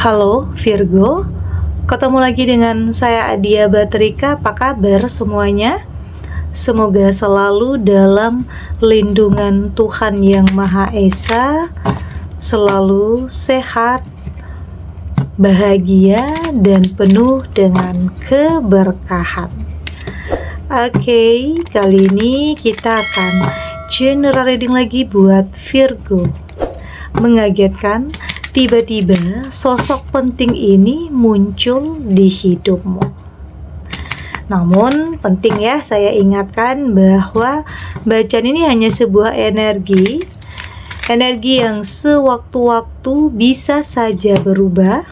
Halo Virgo, ketemu lagi dengan saya Adia Batrika. Apa kabar semuanya? Semoga selalu dalam lindungan Tuhan Yang Maha Esa, selalu sehat, bahagia, dan penuh dengan keberkahan. Oke, kali ini kita akan general reading lagi buat Virgo. Mengagetkan, tiba-tiba sosok penting ini muncul di hidupmu. Namun penting ya saya ingatkan bahwa bacaan ini hanya sebuah energi yang sewaktu-waktu bisa saja berubah,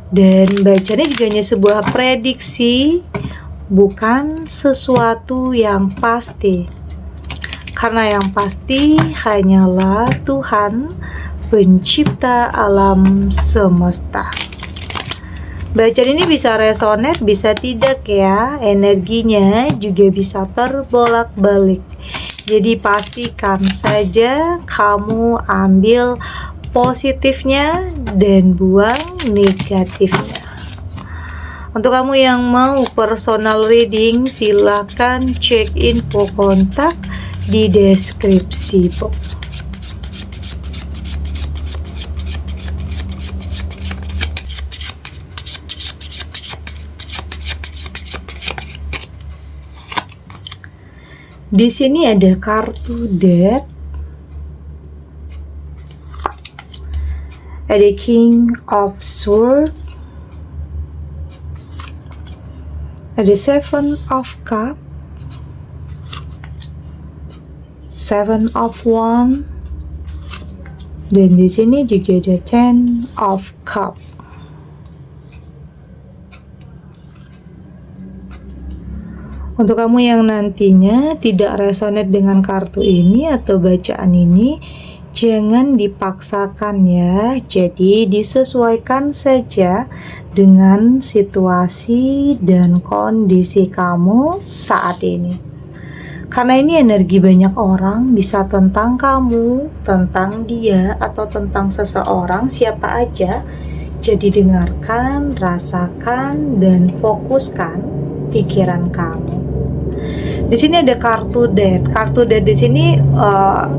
dan bacaannya juga hanya sebuah prediksi, bukan sesuatu yang pasti. Karena yang pasti hanyalah Tuhan, Pencipta alam semesta. Bacaan ini bisa resonate, bisa tidak ya. Energinya juga bisa terbolak-balik. Jadi pastikan saja kamu ambil positifnya dan buang negatifnya. Untuk kamu yang mau personal reading, silakan cek info kontak di deskripsi box. Di sini ada kartu Death, ada King of Swords, ada Seven of Cups, Seven of Wands, dan di sini juga ada Ten of Cups. Untuk kamu yang nantinya tidak resonate dengan kartu ini atau bacaan ini, jangan dipaksakan ya. Jadi disesuaikan saja dengan situasi dan kondisi kamu saat ini. Karena ini energi banyak orang, bisa tentang kamu, tentang dia, atau tentang seseorang, siapa aja. Jadi dengarkan, rasakan, dan fokuskan pikiran kamu. Di sini ada kartu Death. Kartu Death di sini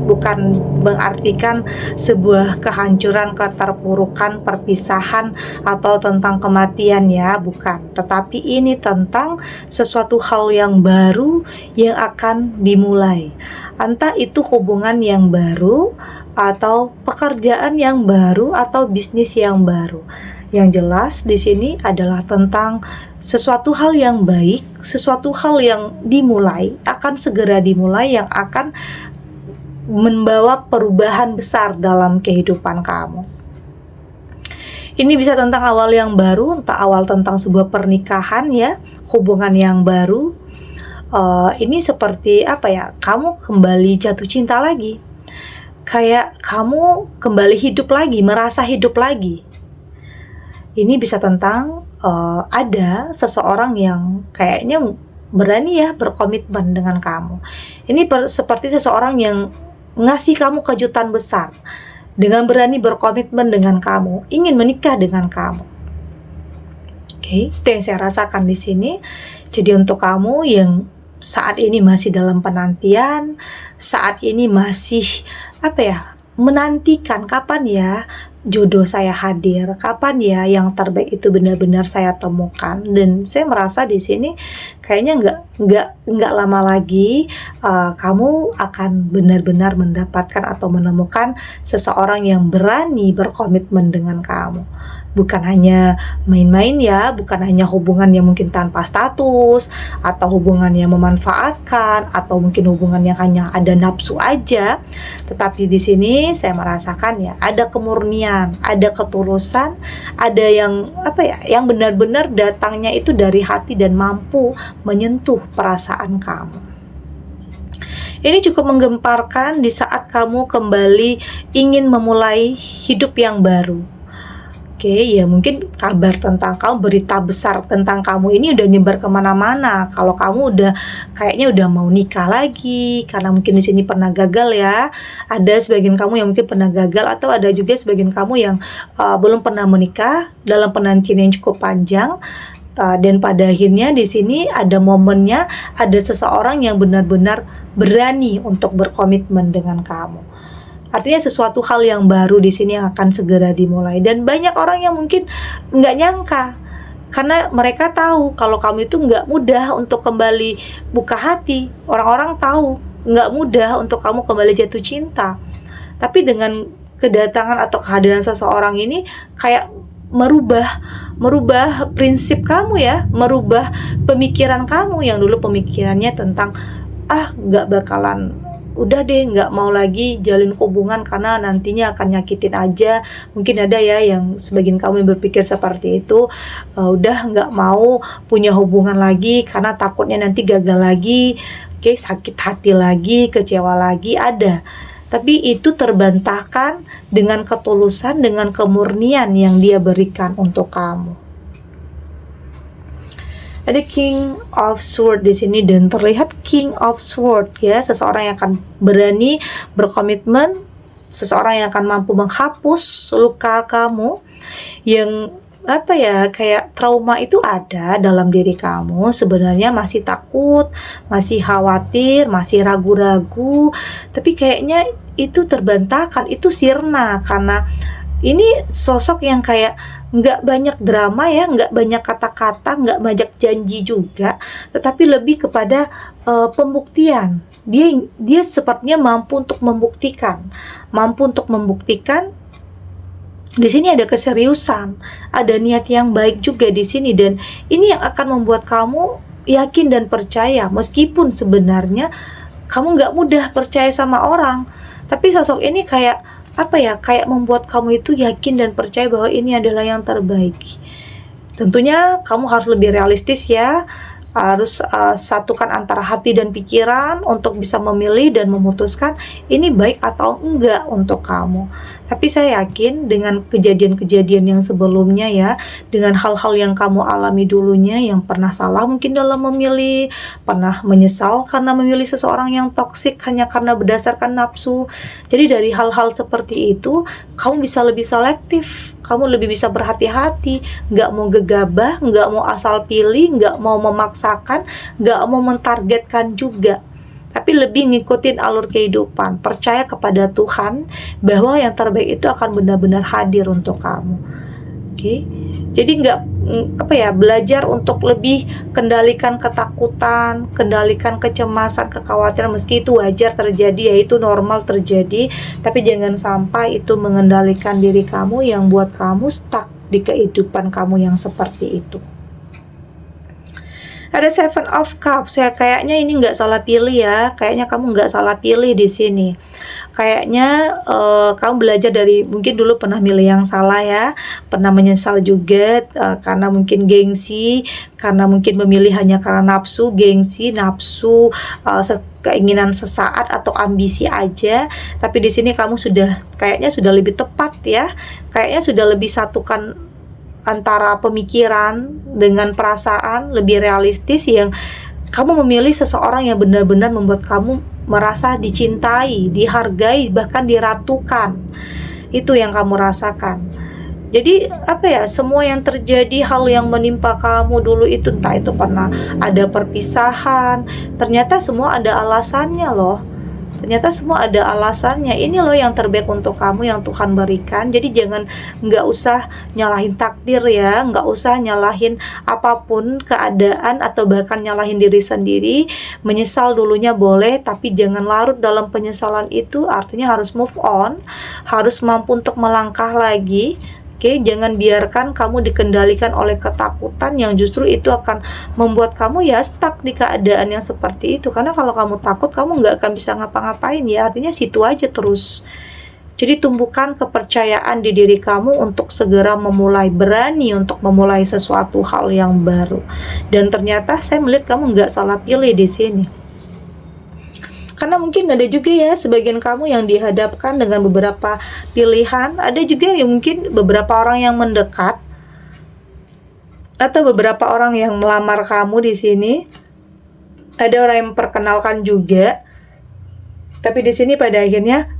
bukan mengartikan sebuah kehancuran, keterpurukan, perpisahan, atau tentang kematian ya, bukan. Tetapi ini tentang sesuatu hal yang baru yang akan dimulai. Entah itu hubungan yang baru, atau pekerjaan yang baru, atau bisnis yang baru. Yang jelas di sini adalah tentang sesuatu hal yang baik, sesuatu hal yang dimulai, akan segera dimulai, yang akan membawa perubahan besar dalam kehidupan kamu. Ini bisa tentang awal yang baru, entah awal tentang sebuah pernikahan ya, hubungan yang baru. Ini seperti apa ya, kamu kembali jatuh cinta lagi, kayak kamu kembali hidup lagi, merasa hidup lagi. Ini bisa tentang ada seseorang yang kayaknya berani ya berkomitmen dengan kamu. Ini seperti seseorang yang ngasih kamu kejutan besar dengan berani berkomitmen dengan kamu, ingin menikah dengan kamu. Oke, itu yang saya rasakan di sini. Jadi untuk kamu yang saat ini masih dalam penantian, saat ini masih menantikan kapan ya jodoh saya hadir, kapan ya yang terbaik itu benar-benar saya temukan. Dan saya merasa di sini kayaknya nggak lama lagi kamu akan benar-benar mendapatkan atau menemukan seseorang yang berani berkomitmen dengan kamu. Bukan hanya main-main ya, bukan hanya hubungan yang mungkin tanpa status, atau hubungan yang memanfaatkan, atau mungkin hubungan yang hanya ada nafsu aja. Tetapi di sini saya merasakan ya, ada kemurnian, ada ketulusan, ada yang yang benar-benar datangnya itu dari hati dan mampu menyentuh perasaan kamu. Ini cukup menggemparkan di saat kamu kembali ingin memulai hidup yang baru. Oke, ya mungkin kabar tentang kamu, berita besar tentang kamu ini udah nyebar kemana-mana. Kalau kamu udah kayaknya udah mau nikah lagi, karena mungkin di sini pernah gagal ya. Ada sebagian kamu yang mungkin pernah gagal, atau ada juga sebagian kamu yang belum pernah menikah dalam penantian yang cukup panjang. Dan pada akhirnya di sini ada momennya, ada seseorang yang benar-benar berani untuk berkomitmen dengan kamu. Artinya sesuatu hal yang baru di sini yang akan segera dimulai. Dan banyak orang yang mungkin nggak nyangka, karena mereka tahu kalau kamu itu nggak mudah untuk kembali buka hati. Orang-orang tahu nggak mudah untuk kamu kembali jatuh cinta. Tapi dengan kedatangan atau kehadiran seseorang ini kayak merubah prinsip kamu ya, merubah pemikiran kamu yang dulu pemikirannya tentang nggak bakalan, udah deh nggak mau lagi jalin hubungan karena nantinya akan nyakitin aja. Mungkin ada ya yang sebagian kamu yang berpikir seperti itu, udah nggak mau punya hubungan lagi karena takutnya nanti gagal lagi, sakit hati lagi, kecewa lagi, ada. Tapi itu terbantahkan dengan ketulusan, dengan kemurnian yang dia berikan untuk kamu. Ada King of Sword di sini dan terlihat King of Sword ya, seseorang yang akan berani berkomitmen, seseorang yang akan mampu menghapus luka kamu yang kayak trauma itu ada dalam diri kamu. Sebenarnya masih takut, masih khawatir, masih ragu-ragu, tapi kayaknya itu terbantahkan, itu sirna karena ini sosok yang kayak nggak banyak drama ya, nggak banyak kata-kata, nggak banyak janji juga, tetapi lebih kepada pembuktian. Dia sepertinya mampu untuk membuktikan. Di sini ada keseriusan, ada niat yang baik juga di sini, dan ini yang akan membuat kamu yakin dan percaya meskipun sebenarnya kamu nggak mudah percaya sama orang. Tapi sosok ini kayak kayak membuat kamu itu yakin dan percaya bahwa ini adalah yang terbaik. Tentunya kamu harus lebih realistis ya, harus satukan antara hati dan pikiran untuk bisa memilih dan memutuskan ini baik atau enggak untuk kamu. Tapi saya yakin dengan kejadian-kejadian yang sebelumnya ya, dengan hal-hal yang kamu alami dulunya yang pernah salah mungkin dalam memilih, pernah menyesal karena memilih seseorang yang toksik hanya karena berdasarkan nafsu. Jadi dari hal-hal seperti itu, kamu bisa lebih selektif, kamu lebih bisa berhati-hati, nggak mau gegabah, nggak mau asal pilih, nggak mau memaksakan, nggak mau mentargetkan juga, tapi lebih ngikutin alur kehidupan, percaya kepada Tuhan bahwa yang terbaik itu akan benar-benar hadir untuk kamu. Jadi nggak belajar untuk lebih kendalikan ketakutan, kendalikan kecemasan, kekhawatiran, meski itu wajar terjadi, yaitu normal terjadi, tapi jangan sampai itu mengendalikan diri kamu yang buat kamu stuck di kehidupan kamu yang seperti itu. Ada Seven of Cups ya, kayaknya ini nggak salah pilih ya, kayaknya kamu nggak salah pilih di sini. Kayaknya kamu belajar dari mungkin dulu pernah milih yang salah ya, pernah menyesal juga karena mungkin gengsi, karena mungkin memilih hanya karena nafsu, gengsi, nafsu, keinginan sesaat atau ambisi aja. Tapi di sini kamu kayaknya sudah lebih tepat ya, kayaknya sudah lebih satukan antara pemikiran dengan perasaan, lebih realistis, yang kamu memilih seseorang yang benar-benar membuat kamu merasa dicintai, dihargai, bahkan diratukan. Itu yang kamu rasakan. Jadi semua yang terjadi, hal yang menimpa kamu dulu itu, entah itu pernah ada perpisahan, ternyata semua ada alasannya loh. Ternyata semua ada alasannya. Ini loh yang terbaik untuk kamu yang Tuhan berikan. Jadi nggak usah nyalahin takdir ya, nggak usah nyalahin apapun keadaan atau bahkan nyalahin diri sendiri. Menyesal dulunya boleh, tapi jangan larut dalam penyesalan itu. Artinya harus move on, harus mampu untuk melangkah lagi. Jangan biarkan kamu dikendalikan oleh ketakutan yang justru itu akan membuat kamu ya stuck di keadaan yang seperti itu. Karena kalau kamu takut, kamu nggak akan bisa ngapa-ngapain ya, artinya situ aja terus. Jadi tumbuhkan kepercayaan di diri kamu untuk segera berani untuk memulai sesuatu hal yang baru. Dan ternyata saya melihat kamu nggak salah pilih di sini. Karena mungkin ada juga ya sebagian kamu yang dihadapkan dengan beberapa pilihan. Ada juga yang mungkin beberapa orang yang mendekat atau beberapa orang yang melamar kamu di sini. Ada orang yang memperkenalkan juga. Tapi di sini pada akhirnya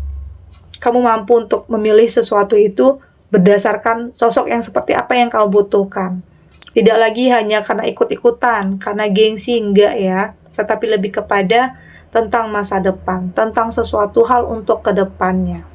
kamu mampu untuk memilih sesuatu itu berdasarkan sosok yang seperti apa yang kamu butuhkan. Tidak lagi hanya karena ikut-ikutan, karena gengsi, enggak ya. Tetapi lebih kepada tentang masa depan, tentang sesuatu hal untuk kedepannya.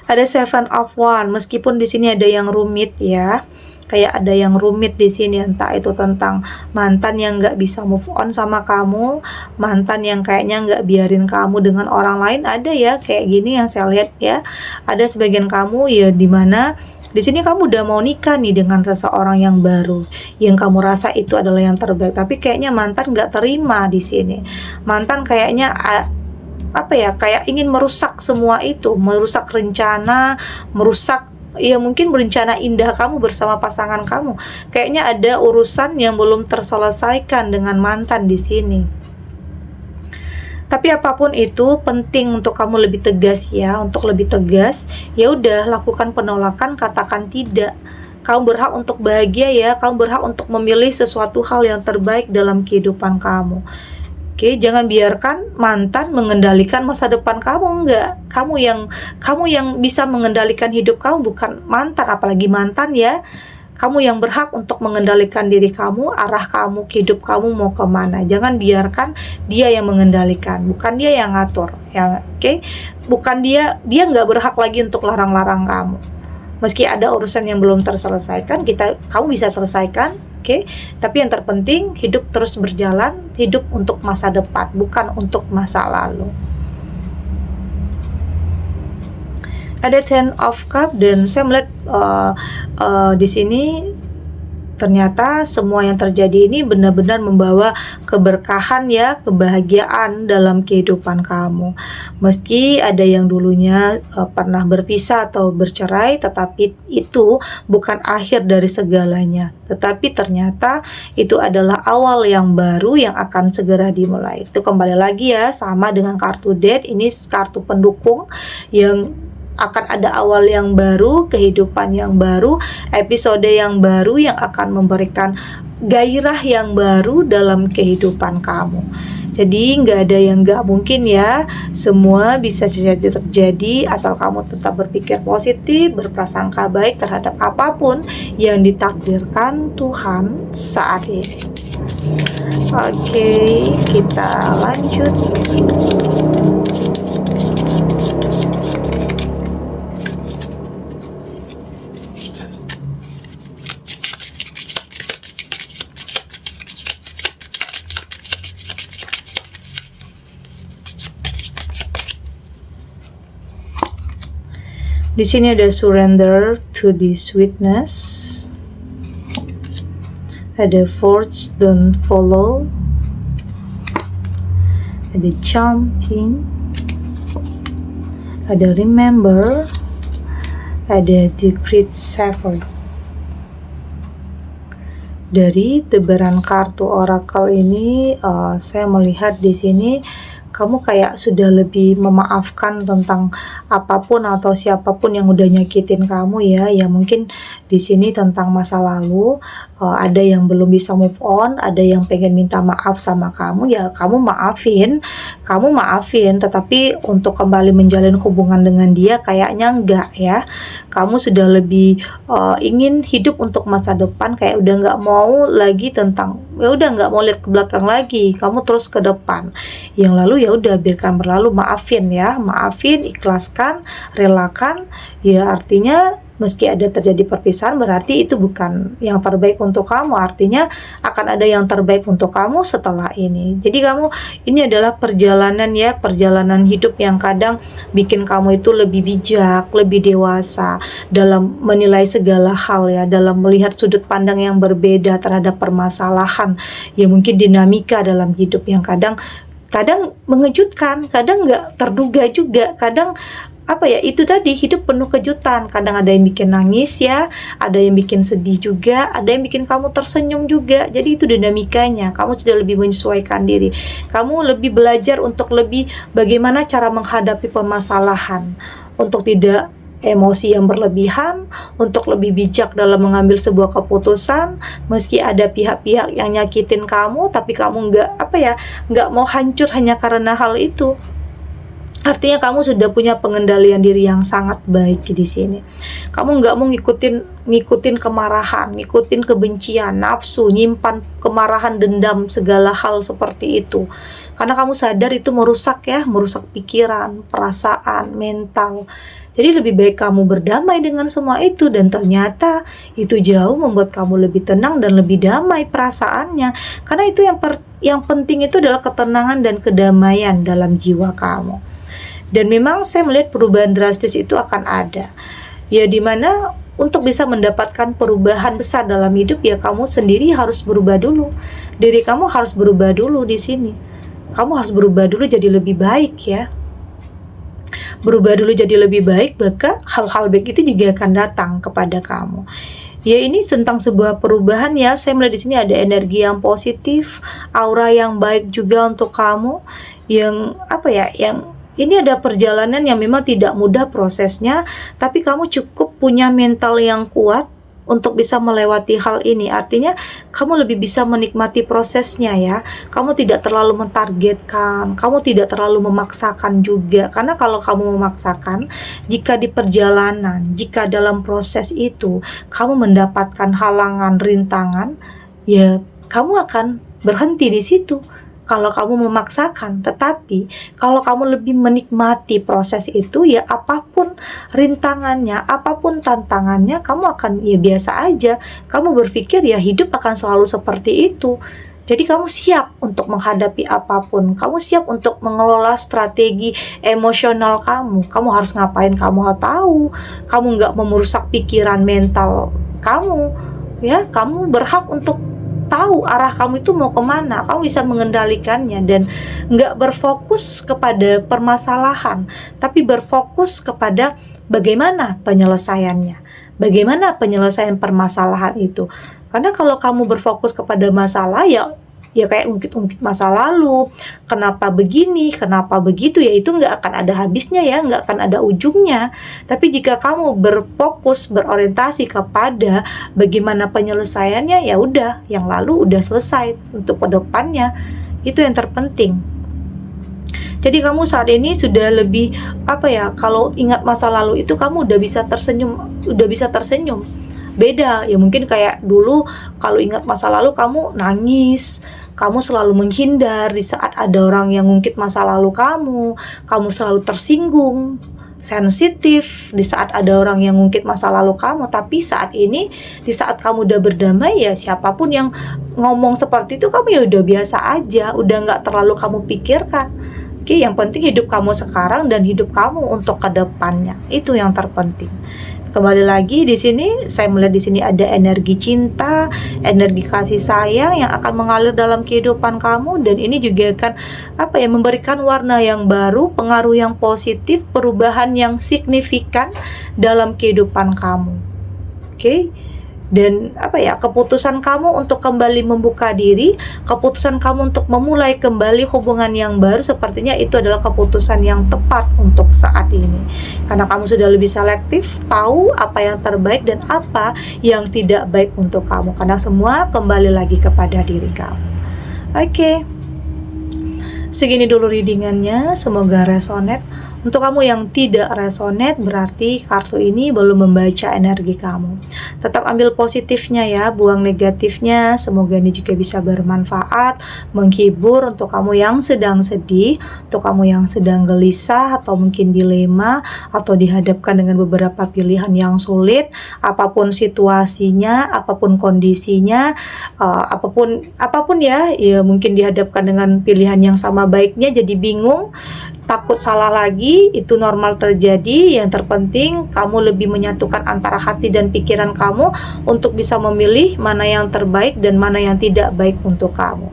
Ada Seven of Wands, meskipun di sini ada yang rumit ya. Kayak ada yang rumit di sini, entah itu tentang mantan yang nggak bisa move on sama kamu, mantan yang kayaknya nggak biarin kamu dengan orang lain. Ada ya kayak gini yang saya lihat ya. Ada sebagian kamu ya dimana di sini kamu udah mau nikah nih dengan seseorang yang baru, yang kamu rasa itu adalah yang terbaik. Tapi kayaknya mantan nggak terima di sini. Mantan kayaknya kayak ingin merusak semua itu, merusak rencana, merusak ya mungkin berencana indah kamu bersama pasangan kamu. Kayaknya ada urusan yang belum terselesaikan dengan mantan di sini. Tapi apapun itu penting untuk kamu lebih tegas ya, untuk lebih tegas. Ya udah, lakukan penolakan, katakan tidak. Kamu berhak untuk bahagia ya, kamu berhak untuk memilih sesuatu hal yang terbaik dalam kehidupan kamu. Oke, jangan biarkan mantan mengendalikan masa depan kamu. Enggak, kamu yang bisa mengendalikan hidup kamu, bukan mantan. Apalagi mantan ya. Kamu yang berhak untuk mengendalikan diri kamu, arah kamu, hidup kamu mau kemana. Jangan biarkan dia yang mengendalikan, bukan dia yang ngatur ya. Oke, bukan dia nggak berhak lagi untuk larang-larang kamu. Meski ada urusan yang belum terselesaikan, kamu bisa selesaikan. Oke, tapi yang terpenting hidup terus berjalan, hidup untuk masa depan, bukan untuk masa lalu. Ada Ten of Cups dan saya melihat di sini ternyata semua yang terjadi ini benar-benar membawa keberkahan ya, kebahagiaan dalam kehidupan kamu. Meski ada yang dulunya pernah berpisah atau bercerai, tetapi itu bukan akhir dari segalanya. Tetapi ternyata itu adalah awal yang baru yang akan segera dimulai. Itu kembali lagi ya, sama dengan kartu Death, ini kartu pendukung yang akan ada awal yang baru, kehidupan yang baru, episode yang baru yang akan memberikan gairah yang baru dalam kehidupan kamu. Jadi nggak ada yang nggak mungkin ya, semua bisa terjadi asal kamu tetap berpikir positif, berprasangka baik terhadap apapun yang ditakdirkan Tuhan saat ini. Oke, kita lanjut. Di sini ada surrender to the sweetness. Ada force don't follow. Ada jumping. Ada remember. Ada the great savor. Dari tebaran kartu oracle ini, saya melihat di sini kamu kayak sudah lebih memaafkan tentang apapun atau siapapun yang udah nyakitin kamu ya. Ya mungkin di sini tentang masa lalu, ada yang belum bisa move on, ada yang pengen minta maaf sama kamu, ya kamu maafin, tetapi untuk kembali menjalin hubungan dengan dia kayaknya enggak ya. Kamu sudah lebih ingin hidup untuk masa depan, kayak udah nggak mau lagi tentang, ya udah nggak mau lihat ke belakang lagi, kamu terus ke depan. Yang lalu ya udah biarkan berlalu, maafin, ikhlaskan, relakan. Ya artinya meski ada terjadi perpisahan berarti itu bukan yang terbaik untuk kamu, artinya akan ada yang terbaik untuk kamu setelah ini. Jadi ini adalah perjalanan hidup yang kadang bikin kamu itu lebih bijak, lebih dewasa dalam menilai segala hal ya, dalam melihat sudut pandang yang berbeda terhadap permasalahan. Ya mungkin dinamika dalam hidup yang kadang mengejutkan, kadang nggak terduga juga, kadang itu tadi, hidup penuh kejutan. Kadang ada yang bikin nangis ya, ada yang bikin sedih juga, ada yang bikin kamu tersenyum juga. Jadi itu dinamikanya. Kamu sudah lebih menyesuaikan diri. Kamu lebih belajar untuk lebih bagaimana cara menghadapi permasalahan, untuk tidak emosi yang berlebihan, untuk lebih bijak dalam mengambil sebuah keputusan. Meski ada pihak-pihak yang nyakitin kamu, tapi kamu nggak mau hancur hanya karena hal itu. Artinya kamu sudah punya pengendalian diri yang sangat baik di sini. Kamu nggak mau ngikutin kemarahan, ngikutin kebencian, nafsu, nyimpan kemarahan, dendam, segala hal seperti itu. Karena kamu sadar itu merusak pikiran, perasaan, mental. Jadi lebih baik kamu berdamai dengan semua itu, dan ternyata itu jauh membuat kamu lebih tenang dan lebih damai perasaannya. Karena itu yang penting itu adalah ketenangan dan kedamaian dalam jiwa kamu. Dan memang saya melihat perubahan drastis itu akan ada. Ya, dimana untuk bisa mendapatkan perubahan besar dalam hidup, ya kamu sendiri harus berubah dulu. Diri kamu harus berubah dulu di sini. Kamu harus berubah dulu jadi lebih baik ya. Berubah dulu jadi lebih baik, maka hal-hal baik itu juga akan datang kepada kamu. Ya, ini tentang sebuah perubahan ya. Saya melihat di sini ada energi yang positif, aura yang baik juga untuk kamu. Yang ini ada perjalanan yang memang tidak mudah prosesnya, tapi kamu cukup punya mental yang kuat untuk bisa melewati hal ini. Artinya kamu lebih bisa menikmati prosesnya ya. Kamu tidak terlalu mentargetkan, kamu tidak terlalu memaksakan juga. Karena kalau kamu memaksakan, jika di perjalanan, jika dalam proses itu kamu mendapatkan halangan, rintangan, ya kamu akan berhenti di situ kalau kamu memaksakan. Tetapi kalau kamu lebih menikmati proses itu, ya apapun rintangannya, apapun tantangannya, kamu akan ya biasa aja. Kamu berpikir ya hidup akan selalu seperti itu. Jadi kamu siap untuk menghadapi apapun. Kamu siap untuk mengelola strategi emosional kamu. Kamu harus ngapain, kamu harus tahu. Kamu nggak merusak pikiran mental kamu. Ya, kamu berhak untuk tahu arah kamu itu mau kemana. Kamu bisa mengendalikannya dan nggak berfokus kepada permasalahan, tapi berfokus kepada bagaimana penyelesaiannya, bagaimana penyelesaian permasalahan itu. Karena kalau kamu berfokus kepada masalah, ya kayak ungkit-ungkit masa lalu, kenapa begini, kenapa begitu, ya itu nggak akan ada habisnya ya, nggak akan ada ujungnya. Tapi jika kamu berfokus, berorientasi kepada bagaimana penyelesaiannya, ya udah, yang lalu udah selesai, untuk kedepannya itu yang terpenting. Jadi kamu saat ini sudah lebih kalau ingat masa lalu itu kamu udah bisa tersenyum. Beda ya, mungkin kayak dulu kalau ingat masa lalu kamu nangis, kamu selalu menghindar di saat ada orang yang ngungkit masa lalu kamu selalu tersinggung, sensitif di saat ada orang yang ngungkit masa lalu kamu. Tapi saat ini, di saat kamu udah berdamai, ya siapapun yang ngomong seperti itu kamu ya udah biasa aja, udah nggak terlalu kamu pikirkan. Oke, yang penting hidup kamu sekarang dan hidup kamu untuk kedepannya, itu yang terpenting. Kembali lagi di sini, saya melihat di sini ada energi cinta, energi kasih sayang yang akan mengalir dalam kehidupan kamu, dan ini juga akan memberikan warna yang baru, pengaruh yang positif, perubahan yang signifikan dalam kehidupan kamu. Oke. Dan keputusan kamu untuk kembali membuka diri, keputusan kamu untuk memulai kembali hubungan yang baru, sepertinya itu adalah keputusan yang tepat untuk saat ini. Karena kamu sudah lebih selektif, tahu apa yang terbaik dan apa yang tidak baik untuk kamu. Karena semua kembali lagi kepada diri kamu. Oke. Segini dulu readingannya, semoga resonate. Untuk kamu yang tidak resonate, berarti kartu ini belum membaca energi kamu. Tetap ambil positifnya ya, buang negatifnya. Semoga ini juga bisa bermanfaat, menghibur untuk kamu yang sedang sedih, untuk kamu yang sedang gelisah atau mungkin dilema, atau dihadapkan dengan beberapa pilihan yang sulit. Apapun situasinya, apapun kondisinya, apapun ya mungkin dihadapkan dengan pilihan yang sama baiknya jadi bingung, takut salah lagi, itu normal terjadi. Yang terpenting kamu lebih menyatukan antara hati dan pikiran kamu untuk bisa memilih mana yang terbaik dan mana yang tidak baik untuk kamu.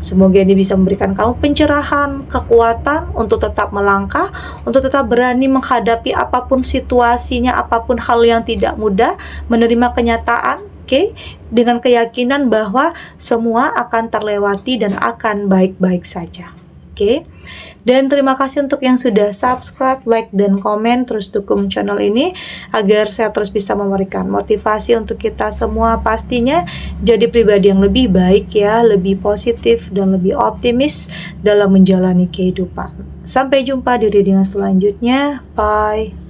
Semoga ini bisa memberikan kamu pencerahan, kekuatan untuk tetap melangkah, untuk tetap berani menghadapi apapun situasinya, apapun hal yang tidak mudah, menerima kenyataan, oke, dengan keyakinan bahwa semua akan terlewati dan akan baik-baik saja. Oke. Dan terima kasih untuk yang sudah subscribe, like, dan komen. Terus dukung channel ini agar saya terus bisa memberikan motivasi untuk kita semua, pastinya jadi pribadi yang lebih baik ya, lebih positif dan lebih optimis dalam menjalani kehidupan. Sampai jumpa di reading selanjutnya. Bye.